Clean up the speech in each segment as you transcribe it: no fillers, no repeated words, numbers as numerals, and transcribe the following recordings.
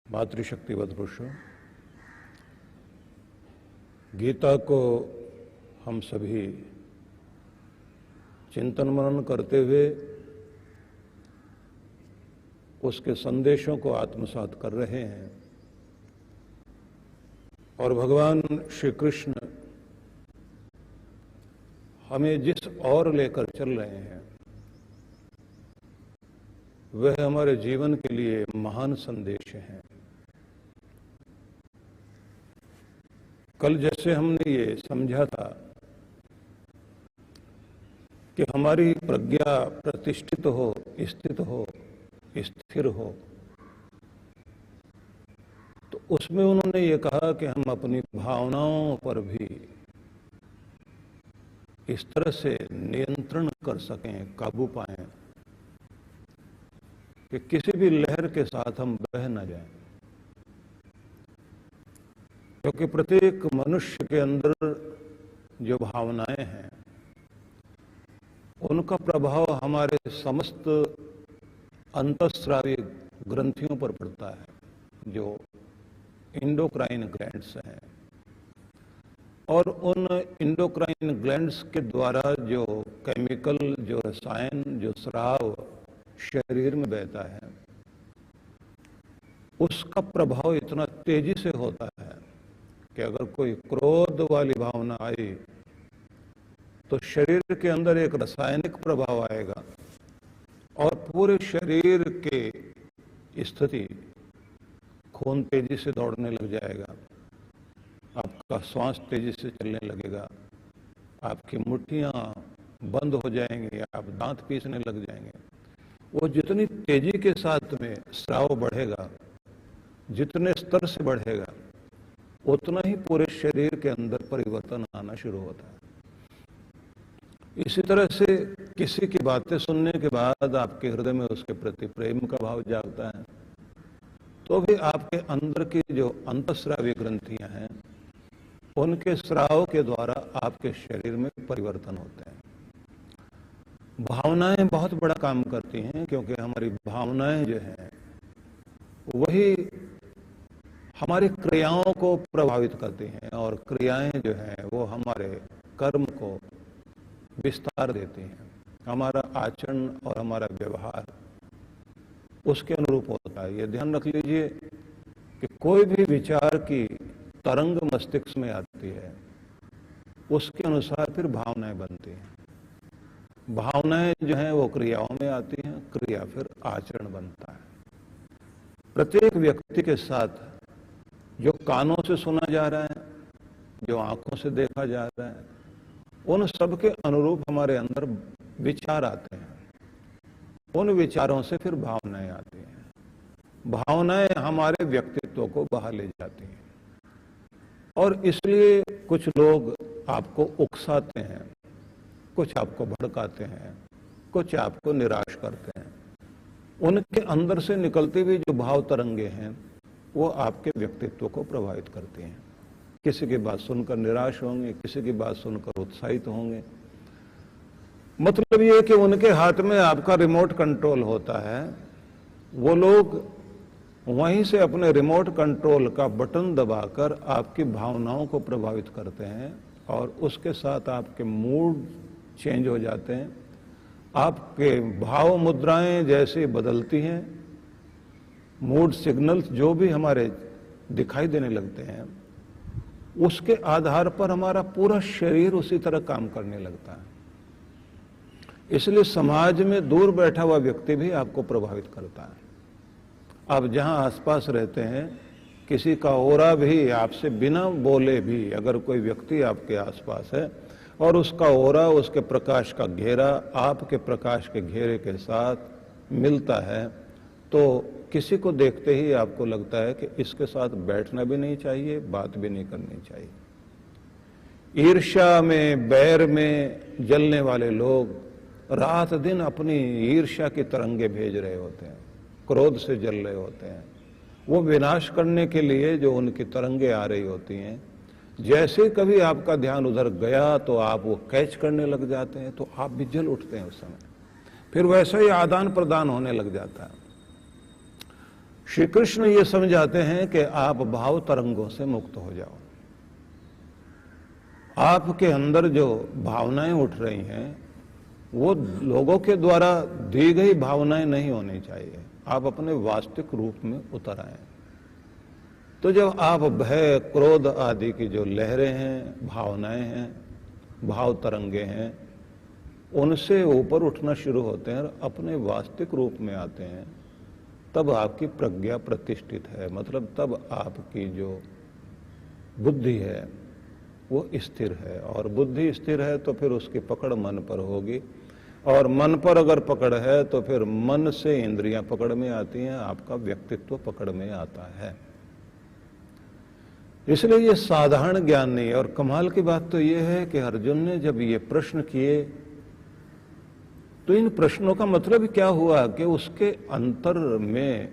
मातृशक्तिवत पुरुषों, गीता को हम सभी चिंतन मनन करते हुए उसके संदेशों को आत्मसात कर रहे हैं और भगवान श्री कृष्ण हमें जिस ओर लेकर चल रहे हैं वह हमारे जीवन के लिए महान संदेश है। कल जैसे हमने ये समझा था कि हमारी प्रज्ञा प्रतिष्ठित हो, स्थित हो, स्थिर हो, तो उसमें उन्होंने ये कहा कि हम अपनी भावनाओं पर भी इस तरह से नियंत्रण कर सकें, काबू पाएं कि किसी भी लहर के साथ हम बह न जाएं, क्योंकि प्रत्येक मनुष्य के अंदर जो भावनाएं हैं उनका प्रभाव हमारे समस्त अंतःस्रावी ग्रंथियों पर पड़ता है, जो इंडोक्राइन ग्लैंड्स हैं, और उन इंडोक्राइन ग्लैंड्स के द्वारा जो केमिकल, जो रसायन, जो स्राव शरीर में बहता है, उसका प्रभाव इतना तेजी से होता है कि अगर कोई क्रोध वाली भावना आई तो शरीर के अंदर एक रासायनिक प्रभाव आएगा और पूरे शरीर के स्थिति, खून तेजी से दौड़ने लग जाएगा, आपका श्वास तेजी से चलने लगेगा, आपकी मुट्ठियां बंद हो जाएंगी, आप दांत पीसने लग जाएंगे। वो जितनी तेजी के साथ में स्राव बढ़ेगा, जितने स्तर से बढ़ेगा, उतना ही पूरे शरीर के अंदर परिवर्तन आना शुरू होता है। इसी तरह से किसी की बातें सुनने के बाद आपके हृदय में उसके प्रति प्रेम का भाव जागता है, तो भी आपके अंदर की जो अंतःस्रावी ग्रंथियां हैं उनके स्राव के द्वारा आपके शरीर में परिवर्तन होते हैं। भावनाएं बहुत बड़ा काम करती हैं, क्योंकि हमारी भावनाएं जो हैं वही हमारी क्रियाओं को प्रभावित करती हैं, और क्रियाएं जो हैं वो हमारे कर्म को विस्तार देती हैं। हमारा आचरण और हमारा व्यवहार उसके अनुरूप होता है। ये ध्यान रख लीजिए कि कोई भी विचार की तरंग मस्तिष्क में आती है, उसके अनुसार फिर भावनाएं बनती हैं। भावनाएं जो हैं वो क्रियाओं में आती हैं, क्रिया फिर आचरण बनता है। प्रत्येक व्यक्ति के साथ जो कानों से सुना जा रहा है, जो आंखों से देखा जा रहा है, उन सब के अनुरूप हमारे अंदर विचार आते हैं। उन विचारों से फिर भावनाएं आती हैं। भावनाएं हमारे व्यक्तित्व को बाहर ले जाती हैं, और इसलिए कुछ लोग आपको उकसाते हैं, कुछ आपको भड़काते हैं, कुछ आपको निराश करते हैं। उनके अंदर से निकलती हुई जो भाव तरंगे हैं वो आपके व्यक्तित्व को प्रभावित करती हैं। किसी की बात सुनकर निराश होंगे, किसी की बात सुनकर उत्साहित होंगे। मतलब ये कि उनके हाथ में आपका रिमोट कंट्रोल होता है। वो लोग वहीं से अपने रिमोट कंट्रोल का बटन दबाकर आपकी भावनाओं को प्रभावित करते हैं, और उसके साथ आपके मूड चेंज हो जाते हैं। आपके भाव मुद्राएं जैसे बदलती हैं, मूड सिग्नल्स जो भी हमारे दिखाई देने लगते हैं, उसके आधार पर हमारा पूरा शरीर उसी तरह काम करने लगता है। इसलिए समाज में दूर बैठा हुआ व्यक्ति भी आपको प्रभावित करता है। आप जहां आसपास रहते हैं, किसी का ओरा भी आपसे बिना बोले भी अगर कोई व्यक्ति आपके आसपास है और उसका ओरा, उसके प्रकाश का घेरा आपके प्रकाश के घेरे के साथ मिलता है, तो किसी को देखते ही आपको लगता है कि इसके साथ बैठना भी नहीं चाहिए, बात भी नहीं करनी चाहिए। ईर्ष्या में, बैर में जलने वाले लोग रात दिन अपनी ईर्ष्या की तरंगे भेज रहे होते हैं, क्रोध से जल रहे होते हैं। वो विनाश करने के लिए जो उनकी तरंगे आ रही होती हैं, जैसे कभी आपका ध्यान उधर गया तो आप वो कैच करने लग जाते हैं, तो आप भी जल उठते हैं उस समय। फिर वैसे ही आदान प्रदान होने लग जाता है। श्री कृष्ण ये समझाते हैं कि आप भाव तरंगों से मुक्त हो जाओ। आपके अंदर जो भावनाएं उठ रही हैं वो लोगों के द्वारा दी गई भावनाएं नहीं होनी चाहिए। आप अपने वास्तविक रूप में उतर आए। तो जब आप भय, क्रोध आदि की जो लहरें हैं, भावनाएं हैं, भाव तरंगे हैं, उनसे ऊपर उठना शुरू होते हैं और अपने वास्तविक रूप में आते हैं, तब आपकी प्रज्ञा प्रतिष्ठित है। मतलब तब आपकी जो बुद्धि है वो स्थिर है, और बुद्धि स्थिर है तो फिर उसकी पकड़ मन पर होगी, और मन पर अगर पकड़ है तो फिर मन से इंद्रियां पकड़ में आती हैं, आपका व्यक्तित्व पकड़ में आता है। इसलिए ये साधारण ज्ञान नहीं है। और कमाल की बात तो ये है कि अर्जुन ने जब ये प्रश्न किए तो इन प्रश्नों का मतलब क्या हुआ कि उसके अंतर में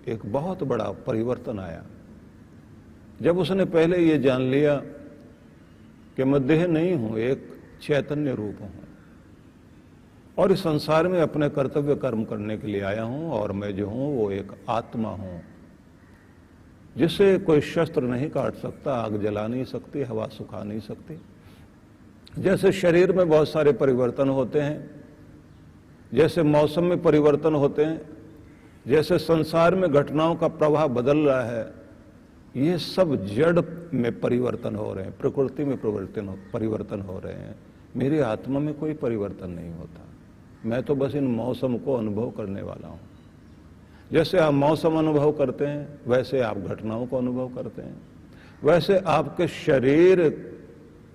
एक बहुत बड़ा परिवर्तन आया। जब उसने पहले ये जान लिया कि मैं देह नहीं हूं, एक चैतन्य रूप हूं और इस संसार में अपने कर्तव्य कर्म करने के लिए आया हूं, और मैं जो हूं वो एक आत्मा हूं जिसे कोई शस्त्र नहीं काट सकता, आग जला नहीं सकती, हवा सुखा नहीं सकती। जैसे शरीर में बहुत सारे परिवर्तन होते हैं, जैसे मौसम में परिवर्तन होते हैं, जैसे संसार में घटनाओं का प्रवाह बदल रहा है, ये सब जड़ में परिवर्तन हो रहे हैं, प्रकृति में परिवर्तन हो रहे हैं। मेरी आत्मा में कोई परिवर्तन नहीं होता। मैं तो बस इन मौसम को अनुभव करने वाला हूं। जैसे आप मौसम अनुभव करते हैं वैसे आप घटनाओं को अनुभव करते हैं, वैसे आपके शरीर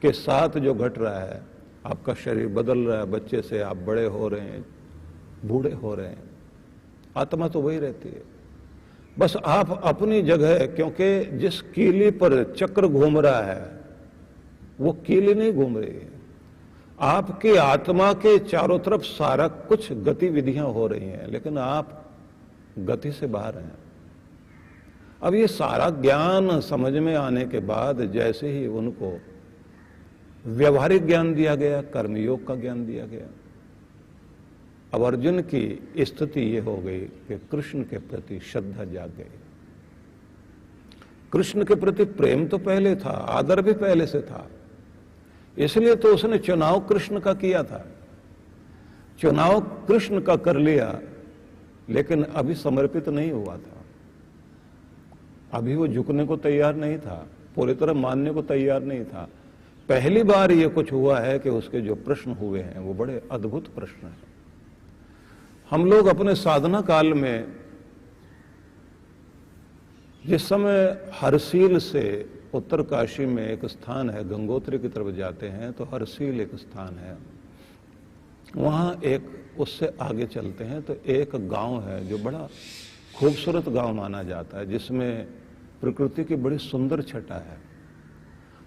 के साथ जो घट रहा है, आपका शरीर बदल रहा है, बच्चे से आप बड़े हो रहे हैं, बूढ़े हो रहे हैं, आत्मा तो वही रहती है। बस आप अपनी जगह, क्योंकि जिस कीली पर चक्र घूम रहा है वो कीली नहीं घूम रही है, आपकी आत्मा के चारों तरफ सारा कुछ गतिविधियां हो रही हैं, लेकिन आप गति से बाहर हैं। अब ये सारा ज्ञान समझ में आने के बाद जैसे ही उनको व्यवहारिक ज्ञान दिया गया, कर्मयोग का ज्ञान दिया गया, अब अर्जुन की स्थिति ये हो गई कि कृष्ण के प्रति श्रद्धा जाग गई। कृष्ण के प्रति प्रेम तो पहले था, आदर भी पहले से था, इसलिए तो उसने चुनाव कृष्ण का किया था। चुनाव कृष्ण का कर लिया, लेकिन अभी समर्पित नहीं हुआ था, अभी वो झुकने को तैयार नहीं था, पूरी तरह मानने को तैयार नहीं था। पहली बार ये कुछ हुआ है कि उसके जो प्रश्न हुए हैं वो बड़े अद्भुत प्रश्न हैं। हम लोग अपने साधना काल में जिस समय हरसील से उत्तरकाशी में एक स्थान है, गंगोत्री की तरफ जाते हैं तो हरसील एक स्थान है, वहां एक उससे आगे चलते हैं तो एक गांव है जो बड़ा खूबसूरत गांव माना जाता है, जिसमें प्रकृति की बड़ी सुंदर छटा है।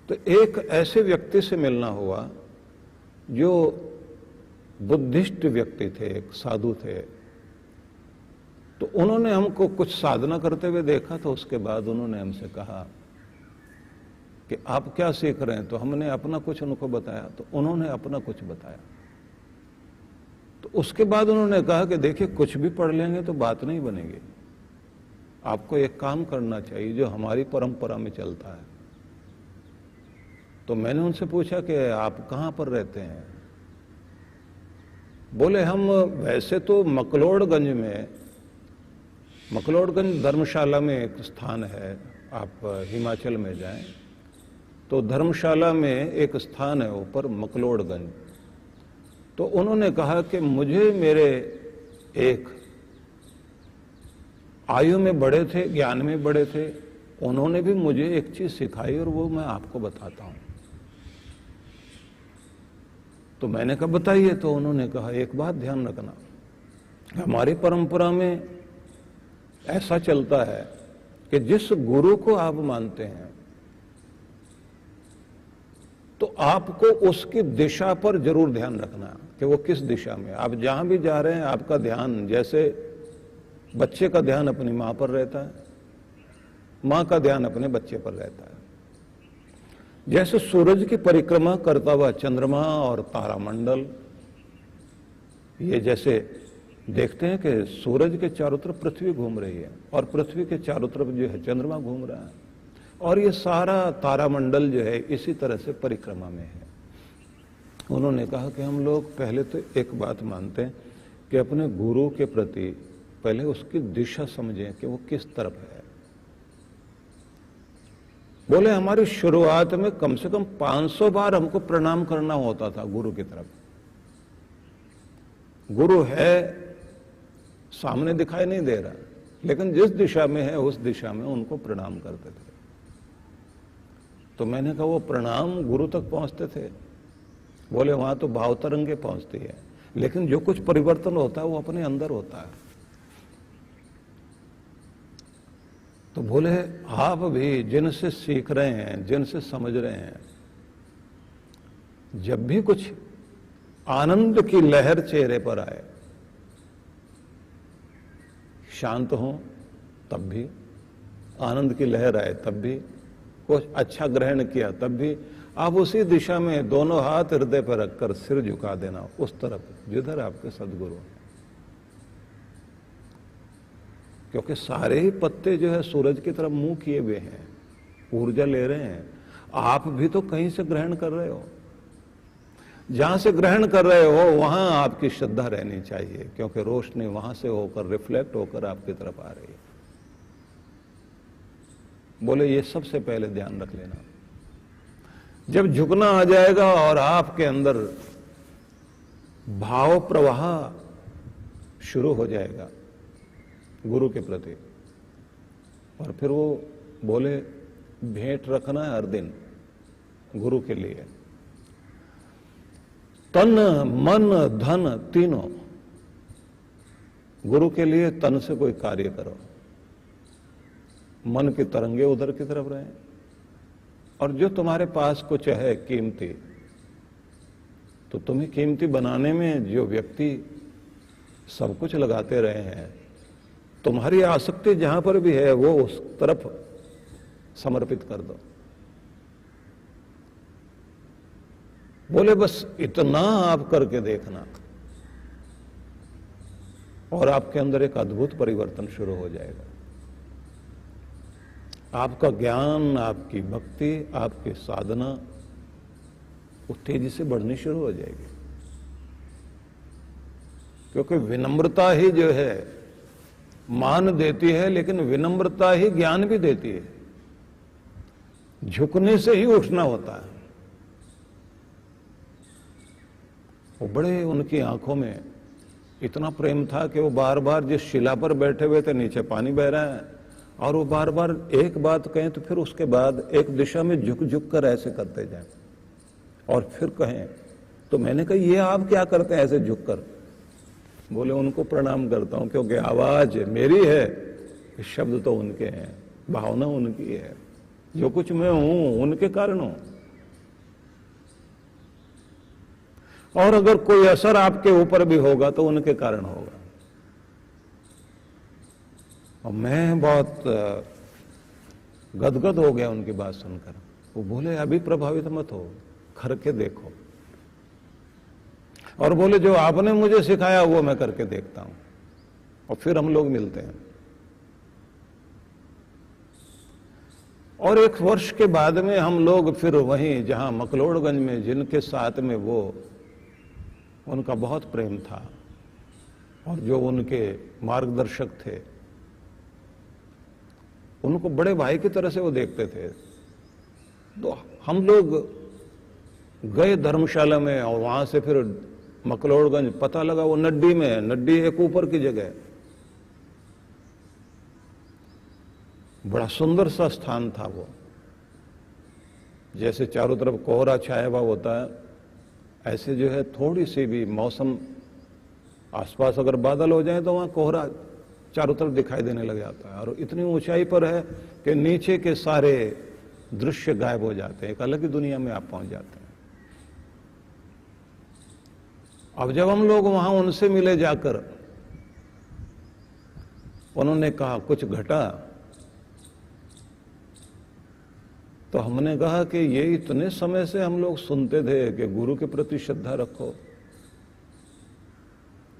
तो एक ऐसे व्यक्ति से मिलना हुआ जो बुद्धिस्ट व्यक्ति थे, एक साधु थे। तो उन्होंने हमको कुछ साधना करते हुए देखा, तो उसके बाद उन्होंने हमसे कहा कि आप क्या सीख रहे हैं। तो हमने अपना कुछ उनको बताया, तो उन्होंने अपना कुछ बताया। तो उसके बाद उन्होंने कहा कि देखिए, कुछ भी पढ़ लेंगे तो बात नहीं बनेगी, आपको एक काम करना चाहिए जो हमारी परंपरा में चलता है। तो मैंने उनसे पूछा कि आप कहां पर रहते हैं। बोले हम वैसे तो मकलोडगंज में, मकलोडगंज धर्मशाला में एक स्थान है, आप हिमाचल में जाएं तो धर्मशाला में एक स्थान है ऊपर मकलोडगंज। तो उन्होंने कहा कि मुझे मेरे एक आयु में बड़े थे, ज्ञान में बड़े थे, उन्होंने भी मुझे एक चीज सिखाई और वो मैं आपको बताता हूं। तो मैंने कहा बताइए। तो उन्होंने कहा एक बात ध्यान रखना, हमारी परंपरा में ऐसा चलता है कि जिस गुरु को आप मानते हैं तो आपको उसकी दिशा पर जरूर ध्यान रखना कि वो किस दिशा में। आप जहां भी जा रहे हैं आपका ध्यान, जैसे बच्चे का ध्यान अपनी मां पर रहता है, मां का ध्यान अपने बच्चे पर रहता है। जैसे सूरज की परिक्रमा करता हुआ चंद्रमा और तारामंडल, ये जैसे देखते हैं कि सूरज के चारों तरफ पृथ्वी घूम रही है और पृथ्वी के चारों तरफ जो है चंद्रमा घूम रहा है और ये सारा तारामंडल जो है इसी तरह से परिक्रमा में है। उन्होंने कहा कि हम लोग पहले तो एक बात मानते हैं कि अपने गुरु के प्रति पहले उसकी दिशा समझें कि वो किस तरफ है। बोले हमारी शुरुआत में कम से कम 500 बार हमको प्रणाम करना होता था गुरु की तरफ। गुरु है, सामने दिखाई नहीं दे रहा, लेकिन जिस दिशा में है उस दिशा में उनको प्रणाम करते थे। तो मैंने कहा वो प्रणाम गुरु तक पहुंचते थे? बोले वहां तो भाव तरंगे पहुंचती है, लेकिन जो कुछ परिवर्तन होता है वो अपने अंदर होता है। तो बोले आप भी जिनसे सीख रहे हैं, जिनसे समझ रहे हैं, जब भी कुछ आनंद की लहर चेहरे पर आए, शांत हो तब भी, आनंद की लहर आए तब भी, कुछ अच्छा ग्रहण किया तब भी, आप उसी दिशा में दोनों हाथ हृदय पर रखकर सिर झुका देना उस तरफ जिधर आपके सदगुरु हैं। क्योंकि सारे ही पत्ते जो है सूरज की तरफ मुंह किए हुए हैं, ऊर्जा ले रहे हैं। आप भी तो कहीं से ग्रहण कर रहे हो, जहां से ग्रहण कर रहे हो वहां आपकी श्रद्धा रहनी चाहिए, क्योंकि रोशनी वहां से होकर रिफ्लेक्ट होकर आपकी तरफ आ रही है। बोले ये सबसे पहले ध्यान रख लेना। जब झुकना आ जाएगा और आपके अंदर भाव प्रवाह शुरू हो जाएगा गुरु के प्रति, और फिर वो बोले भेंट रखना है हर दिन गुरु के लिए। तन मन धन तीनों गुरु के लिए। तन से कोई कार्य करो, मन की तरंगे उधर की तरफ रहें, और जो तुम्हारे पास कुछ है कीमती, तो तुम्हें कीमती बनाने में जो व्यक्ति सब कुछ लगाते रहे हैं, तुम्हारी आसक्ति जहां पर भी है वो उस तरफ समर्पित कर दो। बोले बस इतना आप करके देखना और आपके अंदर एक अद्भुत परिवर्तन शुरू हो जाएगा। आपका ज्ञान, आपकी भक्ति, आपकी साधना वो तेजी से बढ़नी शुरू हो जाएगी। क्योंकि विनम्रता ही जो है मान देती है, लेकिन विनम्रता ही ज्ञान भी देती है। झुकने से ही उठना होता है। वो बड़े, उनकी आंखों में इतना प्रेम था कि वो बार बार जिस शिला पर बैठे हुए थे, नीचे पानी बह रहा है, और वो बार बार एक बात कहें तो फिर उसके बाद एक दिशा में झुक झुक कर ऐसे करते जाएं, और फिर कहें। तो मैंने कहा ये आप क्या करते हैं ऐसे झुक कर? बोले उनको प्रणाम करता हूं, क्योंकि आवाज मेरी है, शब्द तो उनके हैं, भावना उनकी है, जो कुछ मैं हूं उनके कारण हूं। और अगर कोई असर आपके ऊपर भी होगा तो उनके कारण होगा। और मैं बहुत गदगद हो गया उनकी बात सुनकर। वो बोले अभी प्रभावित मत हो, करके देखो। और बोले जो आपने मुझे सिखाया वो मैं करके देखता हूं, और फिर हम लोग मिलते हैं। और एक वर्ष के बाद में हम लोग फिर वहीं, जहां मकलोड़गंज में, जिनके साथ में वो उनका बहुत प्रेम था और जो उनके मार्गदर्शक थे, उनको बड़े भाई की तरह से वो देखते थे। तो हम लोग गए धर्मशाला में, और वहां से फिर मकलोड़गंज, पता लगा वो नड्डी में है। नड्डी एक ऊपर की जगह है, बड़ा सुंदर सा स्थान था वो। जैसे चारों तरफ कोहरा छाया हुआ होता है, ऐसे जो है थोड़ी सी भी मौसम, आसपास अगर बादल हो जाए तो वहां कोहरा चारों तरफ दिखाई देने लग जाता है। और इतनी ऊंचाई पर है कि नीचे के सारे दृश्य गायब हो जाते हैं, एक अलग ही दुनिया में आप पहुंच जाते हैं। अब जब हम लोग वहां उनसे मिले जाकर, उन्होंने कहा कुछ घटा, तो हमने कहा कि ये इतने समय से हम लोग सुनते थे कि गुरु के प्रति श्रद्धा रखो,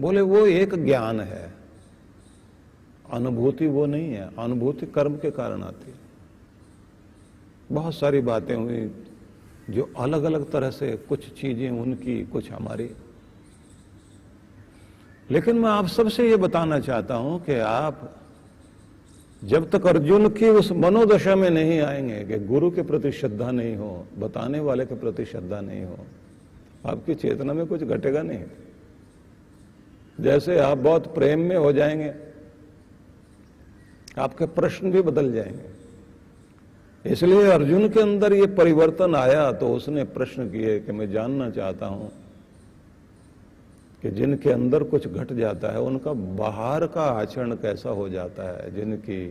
बोले वो एक ज्ञान है, अनुभूति वो नहीं है। अनुभूति कर्म के कारण आती है। बहुत सारी बातें हुई जो अलग अलग तरह से, कुछ चीजें उनकी, कुछ हमारी। लेकिन मैं आप सबसे ये बताना चाहता हूं कि आप जब तक अर्जुन की उस मनोदशा में नहीं आएंगे कि गुरु के प्रति श्रद्धा नहीं हो, बताने वाले के प्रति श्रद्धा नहीं हो, आपकी चेतना में कुछ घटेगा नहीं। जैसे आप बहुत प्रेम में हो जाएंगे, आपके प्रश्न भी बदल जाएंगे। इसलिए अर्जुन के अंदर ये परिवर्तन आया तो उसने प्रश्न किए कि मैं जानना चाहता हूं कि जिनके अंदर कुछ घट जाता है उनका बाहर का आचरण कैसा हो जाता है। जिनकी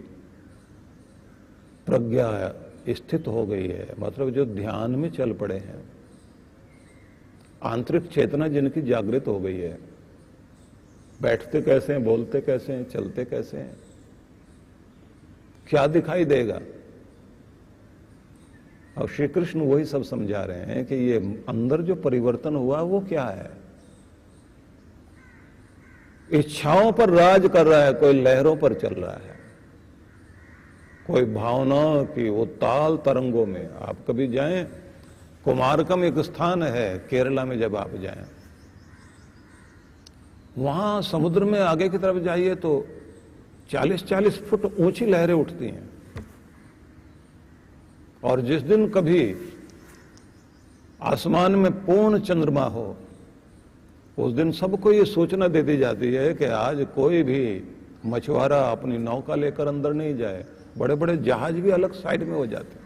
प्रज्ञा स्थित हो गई है, मतलब जो ध्यान में चल पड़े हैं, आंतरिक चेतना जिनकी जागृत हो गई है, बैठते कैसे हैं, बोलते कैसे हैं, चलते कैसे हैं, क्या दिखाई देगा। और श्री कृष्ण वही सब समझा रहे हैं कि ये अंदर जो परिवर्तन हुआ वो क्या है। इच्छाओं पर राज कर रहा है, कोई लहरों पर चल रहा है, कोई भावनाओं की उताल तरंगों में। आप कभी जाएं, कुमारकम एक स्थान है केरला में, जब आप जाएं वहां समुद्र में आगे की तरफ जाइए तो 40-40 फुट ऊंची लहरें उठती हैं। और जिस दिन कभी आसमान में पूर्ण चंद्रमा हो, उस दिन सबको ये सूचना दे दी जाती है कि आज कोई भी मछुआरा अपनी नौका लेकर अंदर नहीं जाए। बड़े बड़े जहाज भी अलग साइड में हो जाते हैं,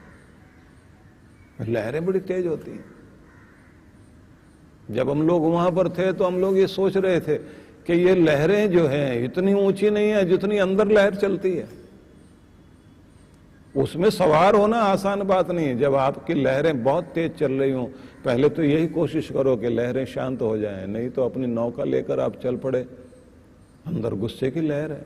लहरें बड़ी तेज होती हैं। जब हम लोग वहां पर थे तो हम लोग ये सोच रहे थे कि ये लहरें जो हैं इतनी ऊंची नहीं है जितनी अंदर लहर चलती है। उसमें सवार होना आसान बात नहीं है। जब आपकी लहरें बहुत तेज चल रही हों, पहले तो यही कोशिश करो कि लहरें शांत हो जाएं, नहीं तो अपनी नौका लेकर आप चल पड़े, अंदर गुस्से की लहर है।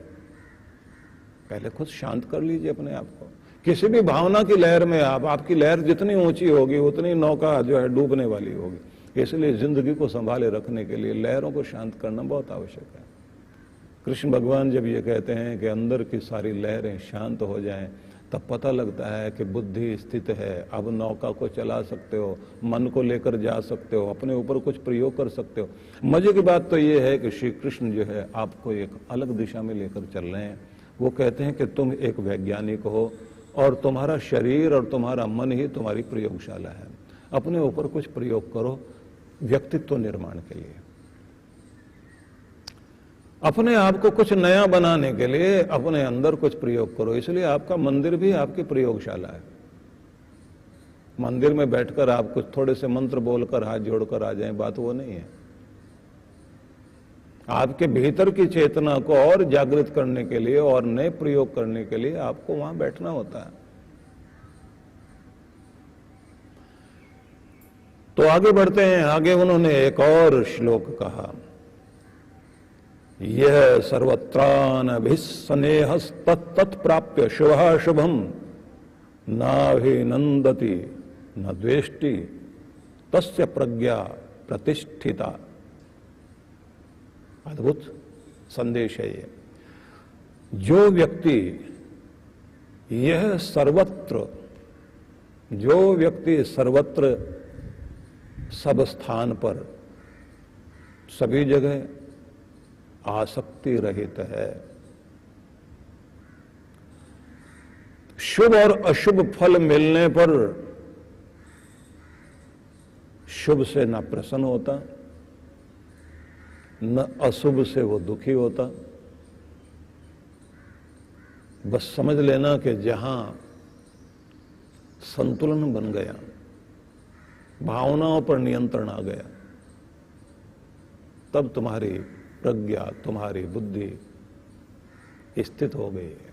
पहले खुद शांत कर लीजिए अपने आप को। किसी भी भावना की लहर में आपकी लहर जितनी ऊंची होगी उतनी नौका जो है डूबने वाली होगी। इसलिए जिंदगी को संभाले रखने के लिए लहरों को शांत करना बहुत आवश्यक है। कृष्ण भगवान जब ये कहते हैं कि अंदर की सारी लहरें शांत हो जाएं, तब पता लगता है कि बुद्धि स्थित है। अब नौका को चला सकते हो, मन को लेकर जा सकते हो, अपने ऊपर कुछ प्रयोग कर सकते हो। मजे की बात तो ये है कि श्री कृष्ण जो है आपको एक अलग दिशा में लेकर चल रहे हैं। वो कहते हैं कि तुम एक वैज्ञानिक हो और तुम्हारा शरीर और तुम्हारा मन ही तुम्हारी प्रयोगशाला है। अपने ऊपर कुछ प्रयोग करो व्यक्तित्व निर्माण के लिए, अपने आप को कुछ नया बनाने के लिए अपने अंदर कुछ प्रयोग करो। इसलिए आपका मंदिर भी आपकी प्रयोगशाला है। मंदिर में बैठकर आप कुछ थोड़े से मंत्र बोलकर हाथ जोड़कर आ जाएं, बात वो नहीं है। आपके भीतर की चेतना को और जागृत करने के लिए और नए प्रयोग करने के लिए आपको वहां बैठना होता है। तो आगे बढ़ते हैं। आगे उन्होंने एक और श्लोक कहा, यह सर्वत्रानभिस्नेहस्तत्प्राप्य शुभः शुभम नाभिनंदति न द्वेष्टि तस्य प्रज्ञा प्रतिष्ठिता। अद्भुत संदेश है ये। जो व्यक्ति सर्वत्र सब स्थान पर सभी जगह आसक्ति रहित है, शुभ और अशुभ फल मिलने पर शुभ से न प्रसन्न होता, न अशुभ से वो दुखी होता। बस समझ लेना कि जहां संतुलन बन गया, भावनाओं पर नियंत्रण आ गया, तब तुम्हारी प्रज्ञा, तुम्हारी बुद्धि स्थित हो गई है।